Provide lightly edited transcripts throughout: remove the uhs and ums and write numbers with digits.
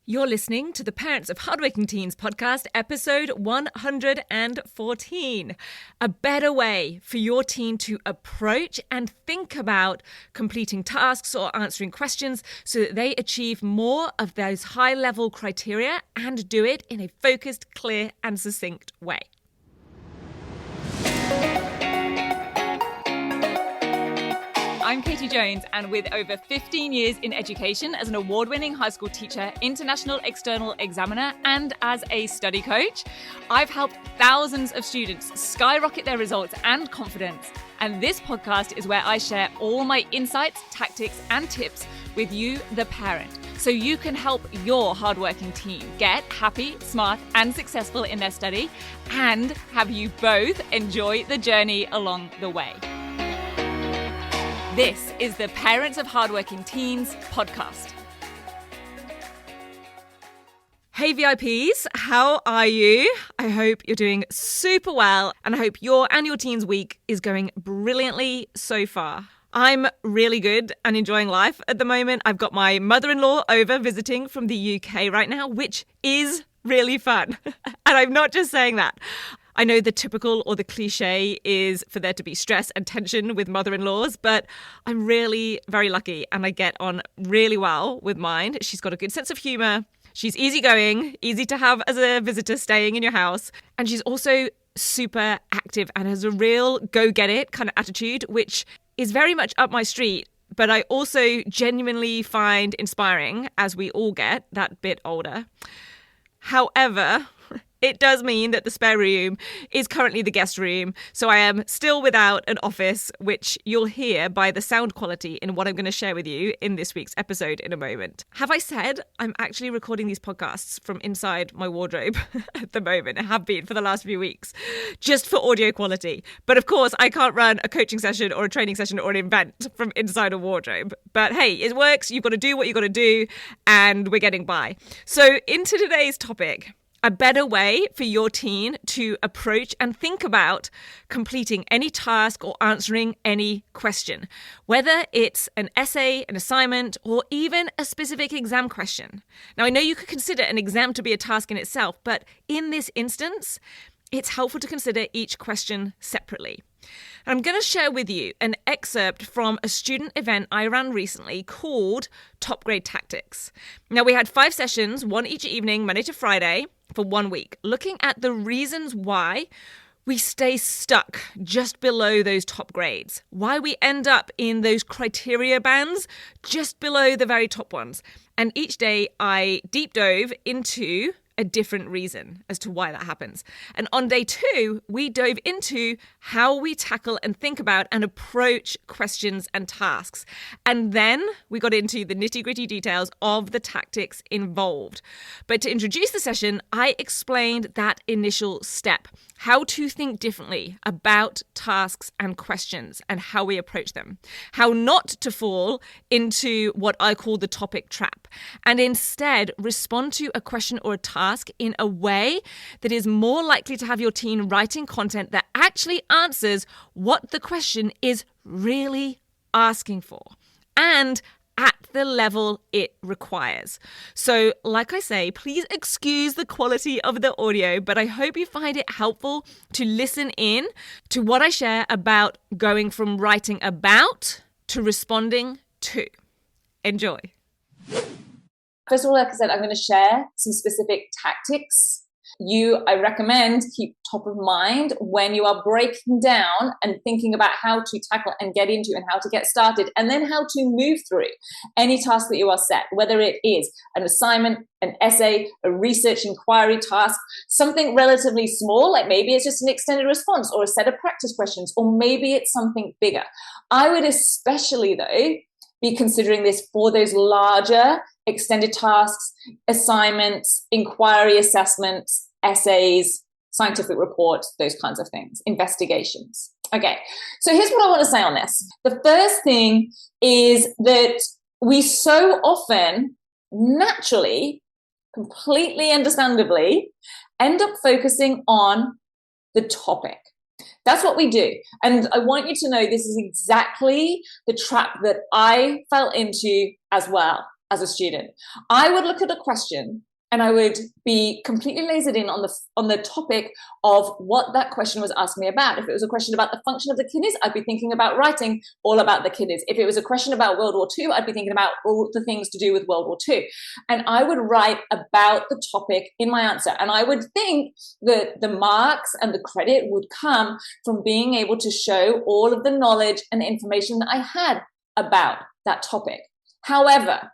You're listening to the Parents of Hardworking Teens podcast, episode 114. A better way for your teen to approach and think about completing tasks or answering questions so that they achieve more of those high-level criteria and do it in a focused, clear, and succinct way. I'm Katie Jones, and with over 15 years in education as an award-winning high school teacher, international external examiner, and as a study coach, I've helped thousands of students skyrocket their results and confidence. And this podcast is where I share all my insights, tactics, and tips with you, the parent, so you can help your hardworking teen get happy, smart, and successful in their study, and have you both enjoy the journey along the way. This is the Parents of Hardworking Teens podcast. Hey VIPs, how are you? I hope you're doing super well, and I hope your and your teens week is going brilliantly so far. I'm really good and enjoying life at the moment. I've got my mother-in-law over visiting from the UK right now, which is really fun. And I'm not just saying that. I know the typical or the cliche is for there to be stress and tension with mother-in-laws, but I'm really very lucky and I get on really well with mine. She's got a good sense of humor. She's easygoing, easy to have as a visitor staying in your house. And she's also super active and has a real go-get-it kind of attitude, which is very much up my street. But I also genuinely find inspiring as we all get that bit older. However, it does mean that the spare room is currently the guest room, so I am still without an office, which you'll hear by the sound quality in what I'm going to share with you in this week's episode in a moment. Have I said I'm actually recording these podcasts from inside my wardrobe at the moment? I have been for the last few weeks, just for audio quality. But of course, I can't run a coaching session or a training session or an event from inside a wardrobe. But hey, it works. You've got to do what you've got to do, and we're getting by. So into today's topic. A better way for your teen to approach and think about completing any task or answering any question, whether it's an essay, an assignment, or even a specific exam question. Now, I know you could consider an exam to be a task in itself, but in this instance, it's helpful to consider each question separately. I'm going to share with you an excerpt from a student event I ran recently called Top Grade Tactics. Now, we had 5 sessions, one each evening, Monday to Friday, for 1 week, looking at the reasons why we stay stuck just below those top grades, why we end up in those criteria bands just below the very top ones. And each day I deep dove into a different reason as to why that happens. And on day 2, we dove into how we tackle and think about and approach questions and tasks. And then we got into the nitty-gritty details of the tactics involved. But to introduce the session, I explained that initial step, how to think differently about tasks and questions and how we approach them, how not to fall into what I call the topic trap, and instead respond to a question or a task in a way that is more likely to have your teen writing content that actually answers what the question is really asking for and at the level it requires. So, like I say, please excuse the quality of the audio, but I hope you find it helpful to listen in to what I share about going from writing about to responding to. Enjoy. First of all, like I said, I'm going to share some specific tactics I recommend keep top of mind when you are breaking down and thinking about how to tackle and get into and how to get started, and then how to move through any task that you are set, whether it is an assignment, an essay, a research inquiry task, something relatively small, like maybe it's just an extended response or a set of practice questions, or maybe it's something bigger. I would especially, though, be considering this for those larger extended tasks, assignments, inquiry assessments, essays, scientific reports, those kinds of things, investigations. Okay, so here's what I want to say on this. The first thing is that we so often naturally, completely understandably, end up focusing on the topic. That's what we do. And I want you to know this is exactly the trap that I fell into as well. as a student. I would look at a question and I would be completely lasered in on the topic of what that question was asking me about. If it was a question about the function of the kidneys, I'd be thinking about writing all about the kidneys. If it was a question about World War II, I'd be thinking about all the things to do with World War II. And I would write about the topic in my answer. And I would think that the marks and the credit would come from being able to show all of the knowledge and information that I had about that topic. However,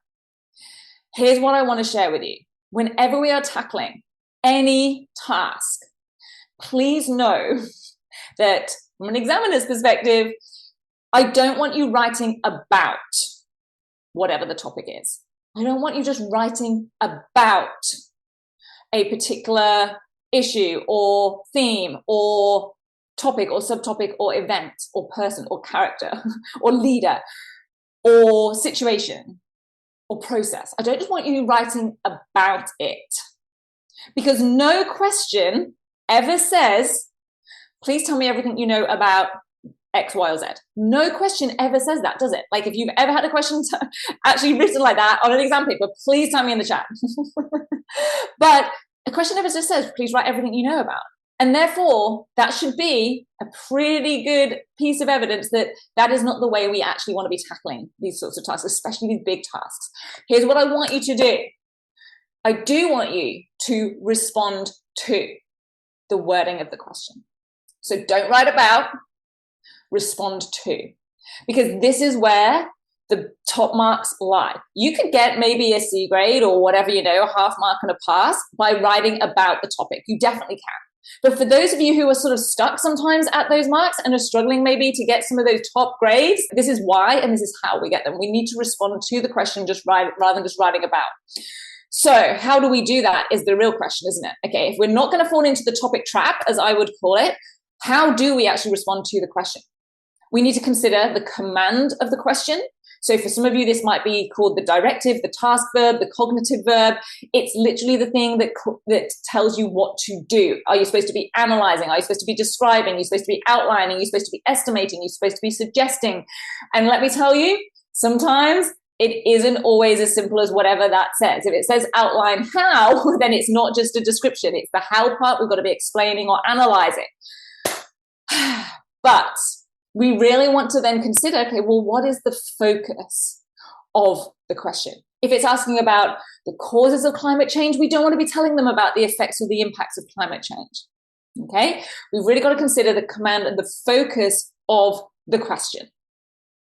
here's what I want to share with you. Whenever we are tackling any task, please know that from an examiner's perspective, I don't want you writing about whatever the topic is. I don't want you just writing about a particular issue or theme or topic or subtopic or event or person or character or leader or situation or process. I don't just want you writing about it, because no question ever says, please tell me everything you know about X, Y, or Z. No question ever says that, does it? Like, if you've ever had a question actually written like that on an exam paper, please tell me in the chat. But a question never just says, please write everything you know about. And therefore, that should be a pretty good piece of evidence that that is not the way we actually want to be tackling these sorts of tasks, especially these big tasks. Here's what I want you to do. I do want you to respond to the wording of the question. So don't write about, respond to, because this is where the top marks lie. You could get maybe a C grade or whatever, a half mark and a pass by writing about the topic. You definitely can. But for those of you who are sort of stuck sometimes at those marks and are struggling maybe to get some of those top grades, this is why, and this is how we get them. We need to respond to the question rather than just writing about. So how do we do that is the real question, isn't it? Okay, if we're not going to fall into the topic trap, as I would call it, how do we actually respond to the question? We need to consider the command of the question. So for some of you, this might be called the directive, the task verb, the cognitive verb. It's literally the thing that tells you what to do. Are you supposed to be analyzing? Are you supposed to be describing? Are you supposed to be outlining? Are you supposed to be estimating? Are you supposed to be suggesting? And let me tell you, sometimes it isn't always as simple as whatever that says. If it says outline how, then it's not just a description. It's the how part we've got to be explaining or analyzing. But we really want to then consider, okay, well, what is the focus of the question? If it's asking about the causes of climate change, we don't want to be telling them about the effects or the impacts of climate change. Okay? We've really got to consider the command and the focus of the question.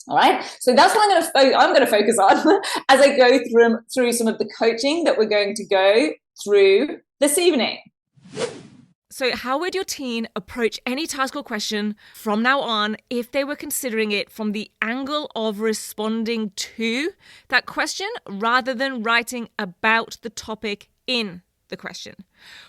All right? So that's what I'm going to focus on as I go through some of the coaching that we're going to go through this evening. So how would your teen approach any task or question from now on if they were considering it from the angle of responding to that question rather than writing about the topic in the question?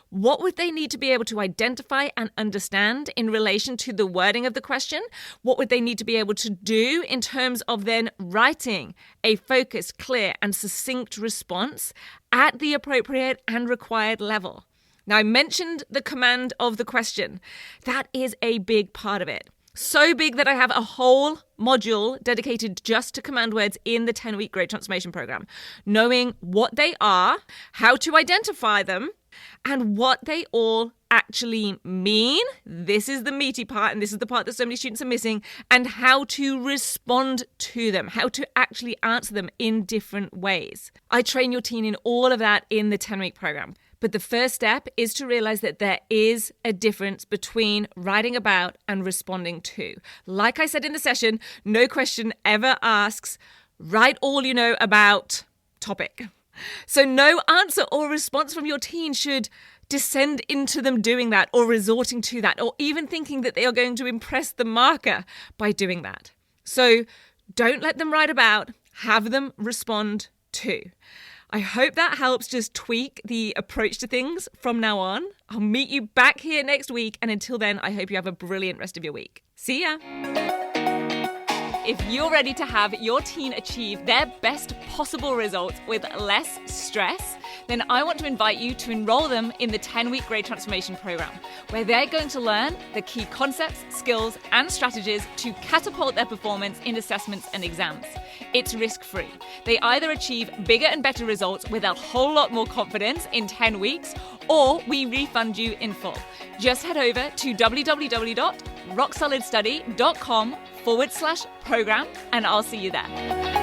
What would they need to be able to identify and understand in relation to the wording of the question? What would they need to be able to do in terms of then writing a focused, clear, and succinct response at the appropriate and required level? Now, I mentioned the command of the question. That is a big part of it. So big that I have a whole module dedicated just to command words in the 10-week Grade Transformation Program. Knowing what they are, how to identify them, and what they all actually mean. This is the meaty part, and this is the part that so many students are missing, and how to respond to them, how to actually answer them in different ways. I train your teen in all of that in the 10-week program. But the first step is to realize that there is a difference between writing about and responding to. Like I said in the session, no question ever asks, write all you know about topic. So no answer or response from your teen should descend into them doing that or resorting to that or even thinking that they are going to impress the marker by doing that. So don't let them write about, have them respond to. I hope that helps just tweak the approach to things from now on. I'll meet you back here next week. And until then, I hope you have a brilliant rest of your week. See ya. If you're ready to have your teen achieve their best possible results with less stress, then I want to invite you to enroll them in the 10-week Grade Transformation Program, where they're going to learn the key concepts, skills, and strategies to catapult their performance in assessments and exams. It's risk-free. They either achieve bigger and better results with a whole lot more confidence in 10 weeks, or we refund you in full. Just head over to www.rocksolidstudy.com/program and I'll see you there.